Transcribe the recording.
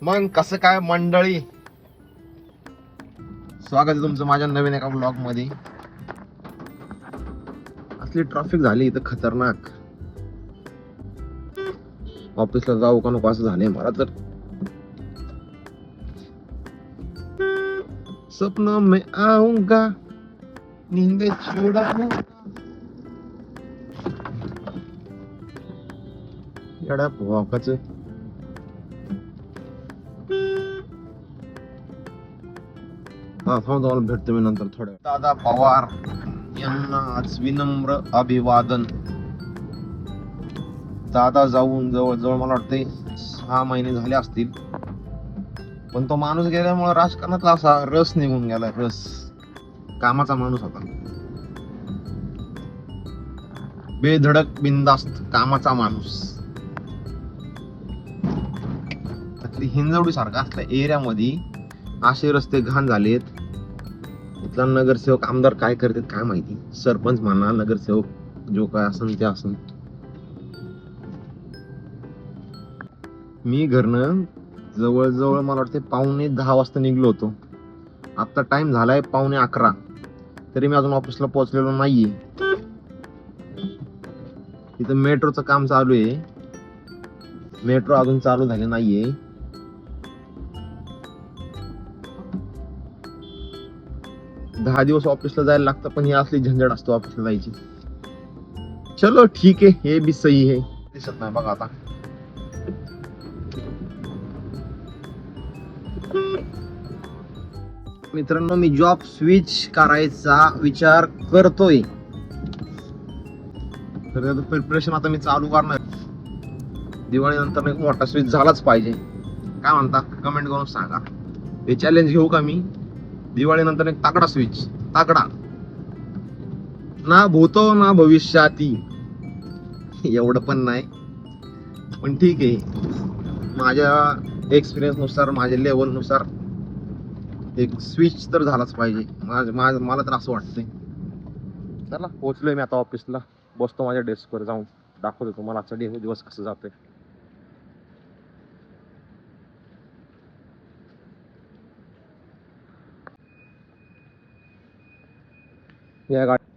मग कसं काय मंडळी, स्वागत आहे तुमचं माझ्या नवीन एका ब्लॉग मध्ये. असली ट्रॅफिक झाली इथं खतरनाक. ऑफिसला जाऊ का नको असं झालंय मला तर. सपना में आऊंगा नींद छुड़ाऊंगा. येड्या भोकाचं. हा थांब, तुम्हाला भेटतो मी नंतर थोड्या. दादा पवार यांना आज विनम्र अभिवादन. दादा जाऊन जवळजवळ मला वाटते 6 महिने झाले असतील, पण तो माणूस गेल्यामुळे राजकारणातला असा रस निघून गेला. रस, कामाचा माणूस होता, बेधडक बिंदास्त कामाचा माणूस. हिंजवडी सारखा असल्या एरियामध्ये असे रस्ते घाण झालेत. इथला नगरसेवक आमदार काय करतात काय माहिती. सरपंच म्हणा, नगरसेवक जो काय असन ते असन. मी घरनं जवळजवळ मला वाटते 9:45 वाजता निघलो होतो. आता टाइम झालाय 11:15, तरी मी अजून ऑफिसला पोहोचलेलो नाहीये. इथं मेट्रोचं काम चालू आहे. मेट्रो अजून चालू झाले नाहीये. दहा दिवस ऑफिसला जायला लागतं, पण ही असली झंझट असतो ऑफिसला जायची. चलो ठीक आहे, हे भी सही आहे. दिसत नाही बघा आता. मित्रांनो, मी जॉब स्विच करायचा विचार करतोय. तर प्रिपरेशन आता मी चालू करणार. दिवाळी नंतर एक मोठा स्विच झालाच पाहिजे. काय म्हणता, कमेंट करून सांगा. हे चॅलेंज घेऊ का मी? दिवाळी नंतर एक ताकडा स्विच. ताकडा, ना भूतो ना भविष्याती. एवढं पण नाही, पण ठीक आहे. माझ्या एक्सपिरियन्स नुसार, माझ्या लेवल नुसार एक स्विच तर झालाच पाहिजे. मला तर असं वाटतंय. चला, पोहोचलोय मी आता ऑफिसला. बसतो माझ्या डेस्कवर जाऊन, दाखवतो तुम्हाला आजचा दिवस कसं जातोय. या गाडी